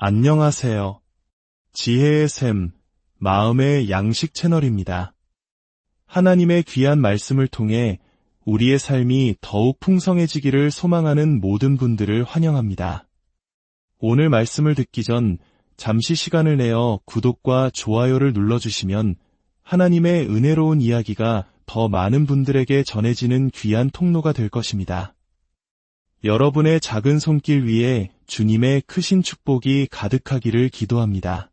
안녕하세요. 지혜의 샘, 마음의 양식 채널입니다. 하나님의 귀한 말씀을 통해 우리의 삶이 더욱 풍성해지기를 소망하는 모든 분들을 환영합니다. 오늘 말씀을 듣기 전 잠시 시간을 내어 구독과 좋아요를 눌러주시면 하나님의 은혜로운 이야기가 더 많은 분들에게 전해지는 귀한 통로가 될 것입니다. 여러분의 작은 손길 위에 주님의 크신 축복이 가득하기를 기도합니다.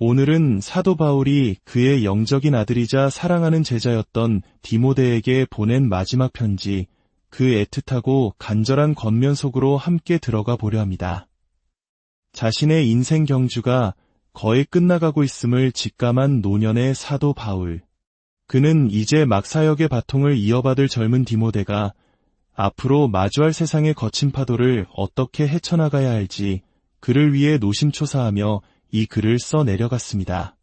오늘은 사도 바울이 그의 영적인 아들이자 사랑하는 제자였던 디모데에게 보낸 마지막 편지, 그 애틋하고 간절한 권면 속으로 함께 들어가 보려 합니다. 자신의 인생 경주가 거의 끝나가고 있음을 직감한 노년의 사도 바울. 그는 이제 막 사역의 바통을 이어받을 젊은 디모데가 앞으로 마주할 세상의 거친 파도를 어떻게 헤쳐나가야 할지 그를 위해 노심초사하며 이 글을 써 내려갔습니다.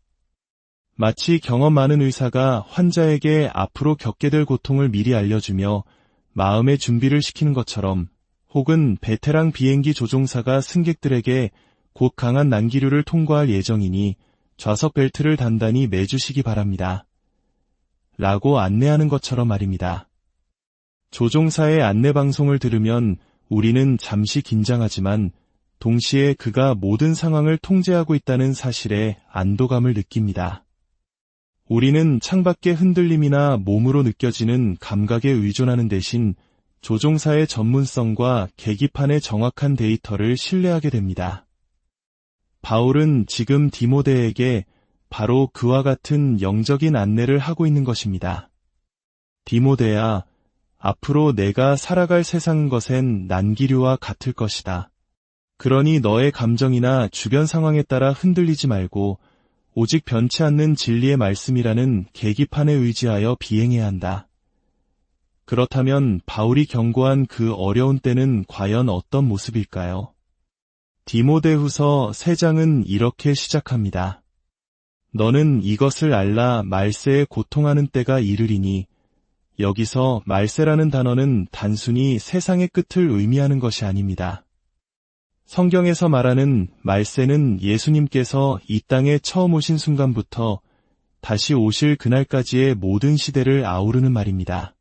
마치 경험 많은 의사가 환자에게 앞으로 겪게 될 고통을 미리 알려주며 마음의 준비를 시키는 것처럼, 혹은 베테랑 비행기 조종사가 승객들에게 곧 강한 난기류를 통과할 예정이니 좌석 벨트를 단단히 매주시기 바랍니다. 라고 안내하는 것처럼 말입니다. 조종사의 안내방송을 들으면 우리는 잠시 긴장하지만 동시에 그가 모든 상황을 통제하고 있다는 사실에 안도감을 느낍니다. 우리는 창밖의 흔들림이나 몸으로 느껴지는 감각에 의존하는 대신 조종사의 전문성과 계기판의 정확한 데이터를 신뢰하게 됩니다. 바울은 지금 디모데에게 바로 그와 같은 영적인 안내를 하고 있는 것입니다. 디모데야, 앞으로 내가 살아갈 세상 것엔 난기류와 같을 것이다. 그러니 너의 감정이나 주변 상황에 따라 흔들리지 말고 오직 변치 않는 진리의 말씀이라는 계기판에 의지하여 비행해야 한다. 그렇다면 바울이 경고한 그 어려운 때는 과연 어떤 모습일까요? 디모데후서 3장은 이렇게 시작합니다. 너는 이것을 알라 말세에 고통하는 때가 이르리니. 여기서 말세라는 단어는 단순히 세상의 끝을 의미하는 것이 아닙니다. 성경에서 말하는 말세는 예수님께서 이 땅에 처음 오신 순간부터 다시 오실 그날까지의 모든 시대를 아우르는 말입니다.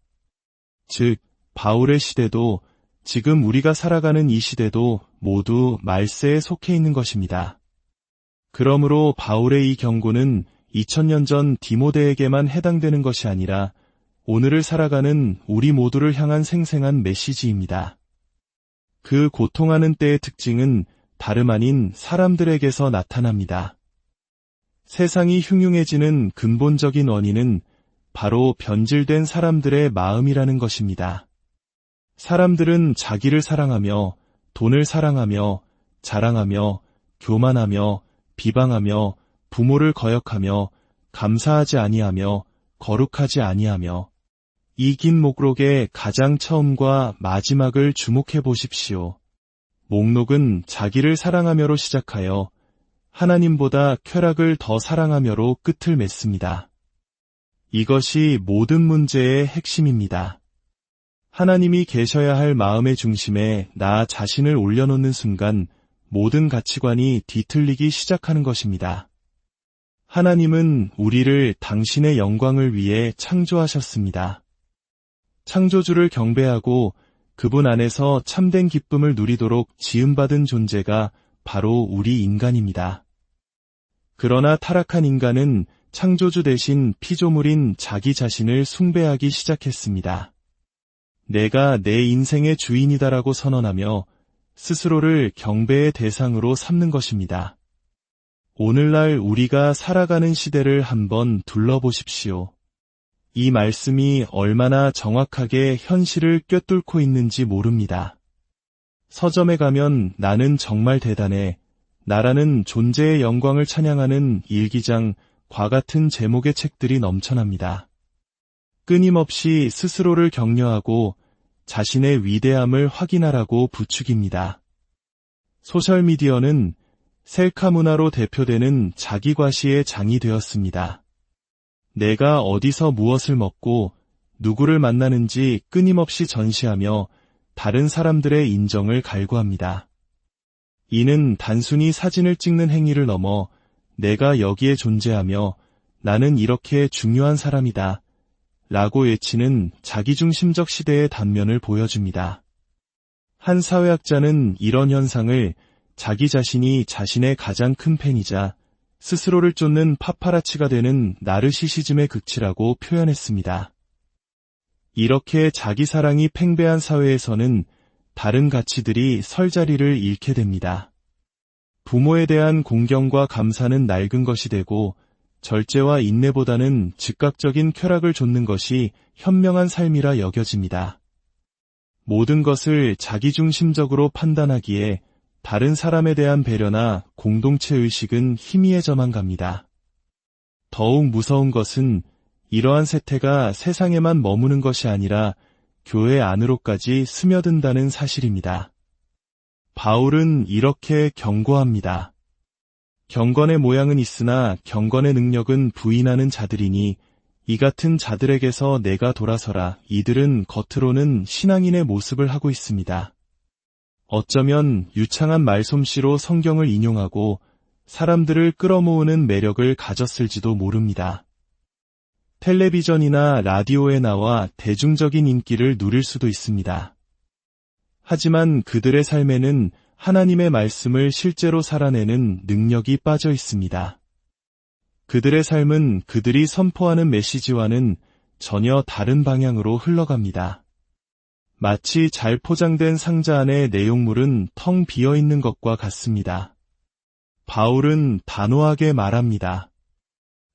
즉, 바울의 시대도 지금 우리가 살아가는 이 시대도 모두 말세에 속해 있는 것입니다. 그러므로 바울의 이 경고는 2000년 전 디모데에게만 해당되는 것이 아니라 오늘을 살아가는 우리 모두를 향한 생생한 메시지입니다. 그 고통하는 때의 특징은 다름 아닌 사람들에게서 나타납니다. 세상이 흉흉해지는 근본적인 원인은 바로 변질된 사람들의 마음이라는 것입니다. 사람들은 자기를 사랑하며, 돈을 사랑하며, 자랑하며, 교만하며, 비방하며, 부모를 거역하며, 감사하지 아니하며, 거룩하지 아니하며, 이 긴 목록의 가장 처음과 마지막을 주목해 보십시오. 목록은 자기를 사랑하며로 시작하여 하나님보다 쾌락을 더 사랑하며로 끝을 맺습니다. 이것이 모든 문제의 핵심입니다. 하나님이 계셔야 할 마음의 중심에 나 자신을 올려놓는 순간 모든 가치관이 뒤틀리기 시작하는 것입니다. 하나님은 우리를 당신의 영광을 위해 창조하셨습니다. 창조주를 경배하고 그분 안에서 참된 기쁨을 누리도록 지음받은 존재가 바로 우리 인간입니다. 그러나 타락한 인간은 창조주 대신 피조물인 자기 자신을 숭배하기 시작했습니다. 내가 내 인생의 주인이다라고 선언하며 스스로를 경배의 대상으로 삼는 것입니다. 오늘날 우리가 살아가는 시대를 한번 둘러보십시오. 이 말씀이 얼마나 정확하게 현실을 꿰뚫고 있는지 모릅니다. 서점에 가면 나는 정말 대단해, 나라는 존재의 영광을 찬양하는 일기장과 같은 제목의 책들이 넘쳐납니다. 끊임없이 스스로를 격려하고 자신의 위대함을 확인하라고 부추깁니다. 소셜미디어는 셀카 문화로 대표되는 자기과시의 장이 되었습니다. 내가 어디서 무엇을 먹고 누구를 만나는지 끊임없이 전시하며 다른 사람들의 인정을 갈구합니다. 이는 단순히 사진을 찍는 행위를 넘어 내가 여기에 존재하며 나는 이렇게 중요한 사람이다 라고 외치는 자기중심적 시대의 단면을 보여줍니다. 한 사회학자는 이런 현상을 자기 자신이 자신의 가장 큰 팬이자 스스로를 쫓는 파파라치가 되는 나르시시즘의 극치라고 표현했습니다. 이렇게 자기 사랑이 팽배한 사회에서는 다른 가치들이 설 자리를 잃게 됩니다. 부모에 대한 공경과 감사는 낡은 것이 되고 절제와 인내보다는 즉각적인 쾌락을 좇는 것이 현명한 삶이라 여겨집니다. 모든 것을 자기중심적으로 판단하기에 다른 사람에 대한 배려나 공동체 의식은 희미해져만 갑니다. 더욱 무서운 것은 이러한 세태가 세상에만 머무는 것이 아니라 교회 안으로까지 스며든다는 사실입니다. 바울은 이렇게 경고합니다. 경건의 모양은 있으나 경건의 능력은 부인하는 자들이니 이 같은 자들에게서 내가 돌아서라. 이들은 겉으로는 신앙인의 모습을 하고 있습니다. 어쩌면 유창한 말솜씨로 성경을 인용하고 사람들을 끌어모으는 매력을 가졌을지도 모릅니다. 텔레비전이나 라디오에 나와 대중적인 인기를 누릴 수도 있습니다. 하지만 그들의 삶에는 하나님의 말씀을 실제로 살아내는 능력이 빠져 있습니다. 그들의 삶은 그들이 선포하는 메시지와는 전혀 다른 방향으로 흘러갑니다. 마치 잘 포장된 상자 안의 내용물은 텅 비어있는 것과 같습니다. 바울은 단호하게 말합니다.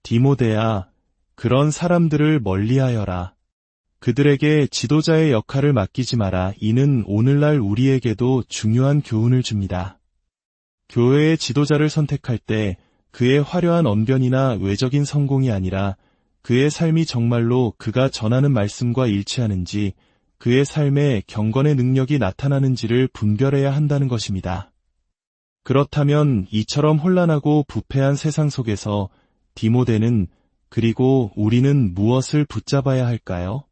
디모데야, 그런 사람들을 멀리하여라. 그들에게 지도자의 역할을 맡기지 마라. 이는 오늘날 우리에게도 중요한 교훈을 줍니다. 교회의 지도자를 선택할 때 그의 화려한 언변이나 외적인 성공이 아니라 그의 삶이 정말로 그가 전하는 말씀과 일치하는지, 그의 삶에 경건의 능력이 나타나는지를 분별해야 한다는 것입니다. 그렇다면 이처럼 혼란하고 부패한 세상 속에서 디모데는, 그리고 우리는 무엇을 붙잡아야 할까요?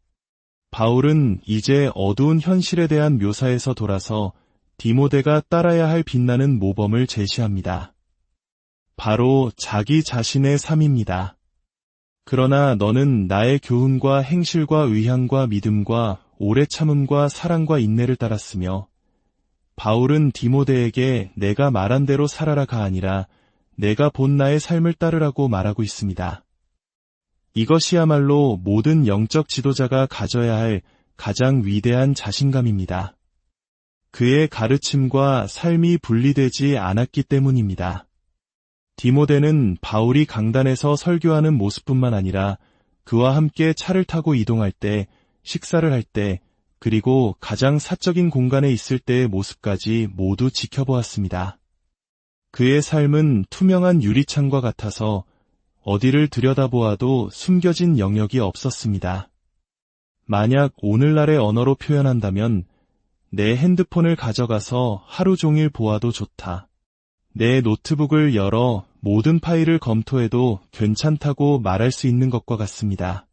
바울은 이제 어두운 현실에 대한 묘사에서 돌아서 디모데가 따라야 할 빛나는 모범을 제시합니다. 바로 자기 자신의 삶입니다. 그러나 너는 나의 교훈과 행실과 의향과 믿음과 오래 참음과 사랑과 인내를 따랐으며, 바울은 디모데에게 내가 말한 대로 살아라가 아니라 내가 본 나의 삶을 따르라고 말하고 있습니다. 이것이야말로 모든 영적 지도자가 가져야 할 가장 위대한 자신감입니다. 그의 가르침과 삶이 분리되지 않았기 때문입니다. 디모데는 바울이 강단에서 설교하는 모습뿐만 아니라 그와 함께 차를 타고 이동할 때, 식사를 할 때, 그리고 가장 사적인 공간에 있을 때의 모습까지 모두 지켜보았습니다. 그의 삶은 투명한 유리창과 같아서 어디를 들여다보아도 숨겨진 영역이 없었습니다. 만약 오늘날의 언어로 표현한다면 내 핸드폰을 가져가서 하루 종일 보아도 좋다. 내 노트북을 열어 모든 파일을 검토해도 괜찮다고 말할 수 있는 것과 같습니다.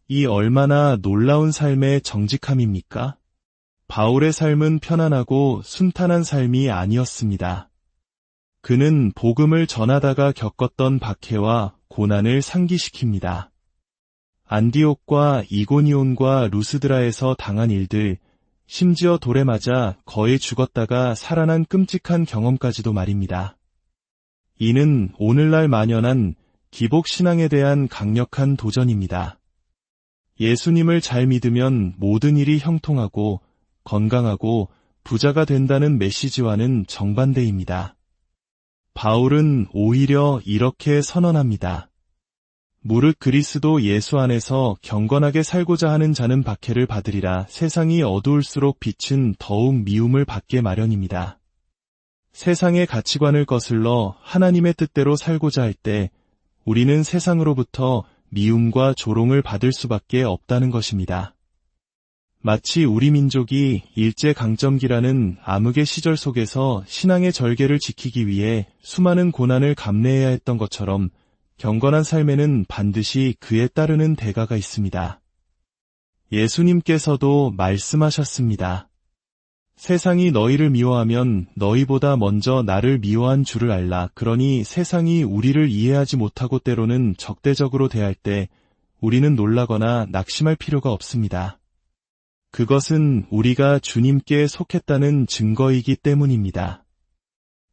이 얼마나 놀라운 삶의 정직함입니까? 바울의 삶은 편안하고 순탄한 삶이 아니었습니다. 그는 복음을 전하다가 겪었던 박해와 고난을 상기시킵니다. 안디옥과 이고니온과 루스드라에서 당한 일들, 심지어 돌에 맞아 거의 죽었다가 살아난 끔찍한 경험까지도 말입니다. 이는 오늘날 만연한 기복신앙에 대한 강력한 도전입니다. 예수님을 잘 믿으면 모든 일이 형통하고 건강하고 부자가 된다는 메시지와는 정반대입니다. 바울은 오히려 이렇게 선언합니다. 무릇 그리스도 예수 안에서 경건하게 살고자 하는 자는 박해를 받으리라. 세상이 어두울수록 빛은 더욱 미움을 받게 마련입니다. 세상의 가치관을 거슬러 하나님의 뜻대로 살고자 할 때 우리는 세상으로부터 미움과 조롱을 받을 수밖에 없다는 것입니다. 마치 우리 민족이 일제강점기라는 암흑의 시절 속에서 신앙의 절개를 지키기 위해 수많은 고난을 감내해야 했던 것처럼 경건한 삶에는 반드시 그에 따르는 대가가 있습니다. 예수님께서도 말씀하셨습니다. 세상이 너희를 미워하면 너희보다 먼저 나를 미워한 줄을 알라. 그러니 세상이 우리를 이해하지 못하고 때로는 적대적으로 대할 때 우리는 놀라거나 낙심할 필요가 없습니다. 그것은 우리가 주님께 속했다는 증거이기 때문입니다.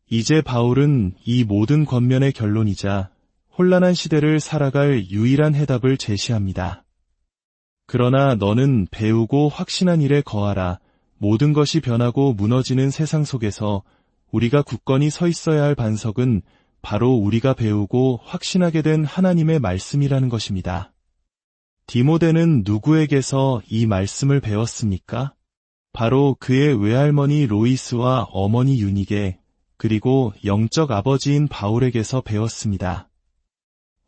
이제 바울은 이 모든 권면의 결론이자 혼란한 시대를 살아갈 유일한 해답을 제시합니다. 그러나 너는 배우고 확신한 일에 거하라. 모든 것이 변하고 무너지는 세상 속에서 우리가 굳건히 서 있어야 할 반석은 바로 우리가 배우고 확신하게 된 하나님의 말씀이라는 것입니다. 디모데는 누구에게서 이 말씀을 배웠습니까? 바로 그의 외할머니 로이스와 어머니 유닉에, 그리고 영적 아버지인 바울에게서 배웠습니다.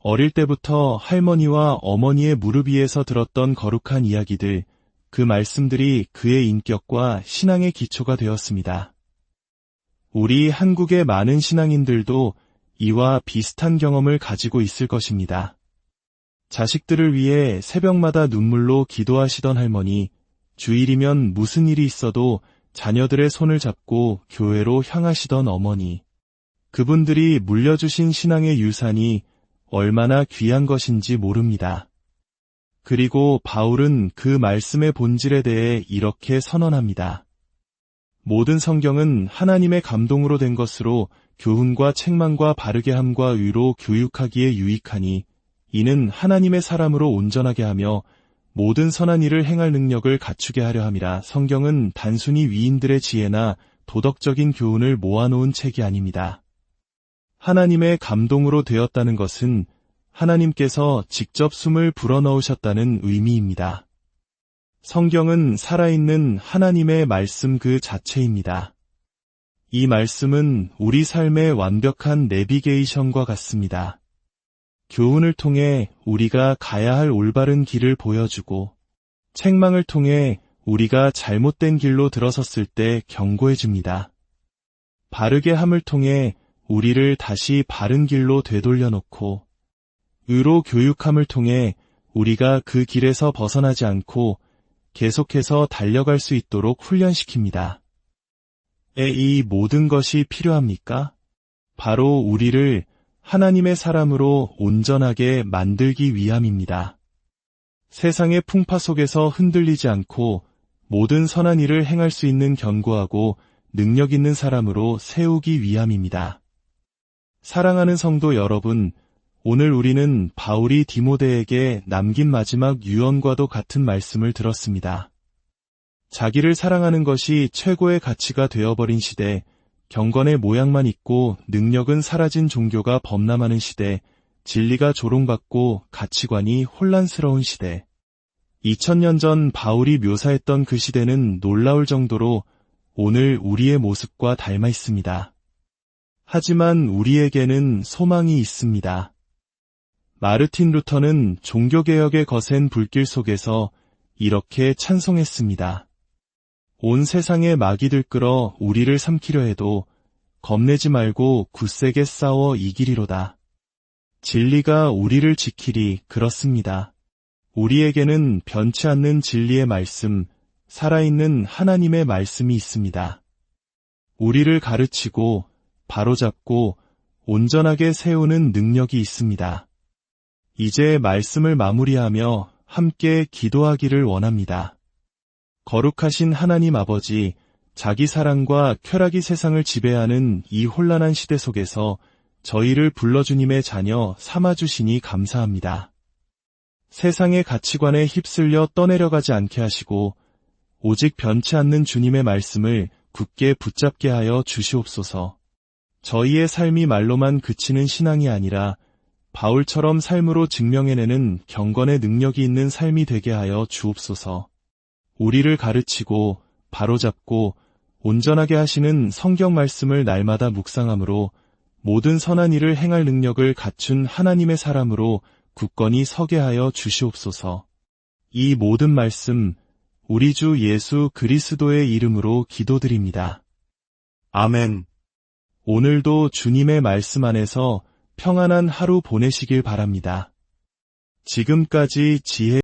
어릴 때부터 할머니와 어머니의 무릎 위에서 들었던 거룩한 이야기들, 그 말씀들이 그의 인격과 신앙의 기초가 되었습니다. 우리 한국의 많은 신앙인들도 이와 비슷한 경험을 가지고 있을 것입니다. 자식들을 위해 새벽마다 눈물로 기도하시던 할머니, 주일이면 무슨 일이 있어도 자녀들의 손을 잡고 교회로 향하시던 어머니, 그분들이 물려주신 신앙의 유산이 얼마나 귀한 것인지 모릅니다. 그리고 바울은 그 말씀의 본질에 대해 이렇게 선언합니다. 모든 성경은 하나님의 감동으로 된 것으로 교훈과 책망과 바르게 함과 의로 교육하기에 유익하니 이는 하나님의 사람으로 온전하게 하며 모든 선한 일을 행할 능력을 갖추게 하려 함이라. 성경은 단순히 위인들의 지혜나 도덕적인 교훈을 모아놓은 책이 아닙니다. 하나님의 감동으로 되었다는 것은 하나님께서 직접 숨을 불어넣으셨다는 의미입니다. 성경은 살아있는 하나님의 말씀 그 자체입니다. 이 말씀은 우리 삶의 완벽한 내비게이션과 같습니다. 교훈을 통해 우리가 가야 할 올바른 길을 보여주고, 책망을 통해 우리가 잘못된 길로 들어섰을 때 경고해줍니다. 바르게 함을 통해 우리를 다시 바른 길로 되돌려놓고, 의로 교육함을 통해 우리가 그 길에서 벗어나지 않고 계속해서 달려갈 수 있도록 훈련시킵니다. 이 모든 것이 필요합니까? 바로 우리를 하나님의 사람으로 온전하게 만들기 위함입니다. 세상의 풍파 속에서 흔들리지 않고 모든 선한 일을 행할 수 있는 견고하고 능력 있는 사람으로 세우기 위함입니다. 사랑하는 성도 여러분, 오늘 우리는 바울이 디모데에게 남긴 마지막 유언과도 같은 말씀을 들었습니다. 자기를 사랑하는 것이 최고의 가치가 되어버린 시대, 경건의 모양만 있고 능력은 사라진 종교가 범람하는 시대, 진리가 조롱받고 가치관이 혼란스러운 시대. 2000년 전 바울이 묘사했던 그 시대는 놀라울 정도로 오늘 우리의 모습과 닮아 있습니다. 하지만 우리에게는 소망이 있습니다. 마르틴 루터는 종교개혁의 거센 불길 속에서 이렇게 찬송했습니다. 온 세상에 마귀들 끌어 우리를 삼키려 해도 겁내지 말고 굳세게 싸워 이기리로다. 진리가 우리를 지키리. 그렇습니다. 우리에게는 변치 않는 진리의 말씀, 살아있는 하나님의 말씀이 있습니다. 우리를 가르치고 바로잡고 온전하게 세우는 능력이 있습니다. 이제 말씀을 마무리하며 함께 기도하기를 원합니다. 거룩하신 하나님 아버지, 자기 사랑과 쾌락이 세상을 지배하는 이 혼란한 시대 속에서 저희를 불러 주님의 자녀 삼아주시니 감사합니다. 세상의 가치관에 휩쓸려 떠내려가지 않게 하시고 오직 변치 않는 주님의 말씀을 굳게 붙잡게 하여 주시옵소서. 저희의 삶이 말로만 그치는 신앙이 아니라 바울처럼 삶으로 증명해내는 경건의 능력이 있는 삶이 되게 하여 주옵소서. 우리를 가르치고 바로잡고 온전하게 하시는 성경 말씀을 날마다 묵상함으로 모든 선한 일을 행할 능력을 갖춘 하나님의 사람으로 굳건히 서게 하여 주시옵소서. 이 모든 말씀 우리 주 예수 그리스도의 이름으로 기도드립니다. 아멘. 오늘도 주님의 말씀 안에서 평안한 하루 보내시길 바랍니다. 지금까지 지혜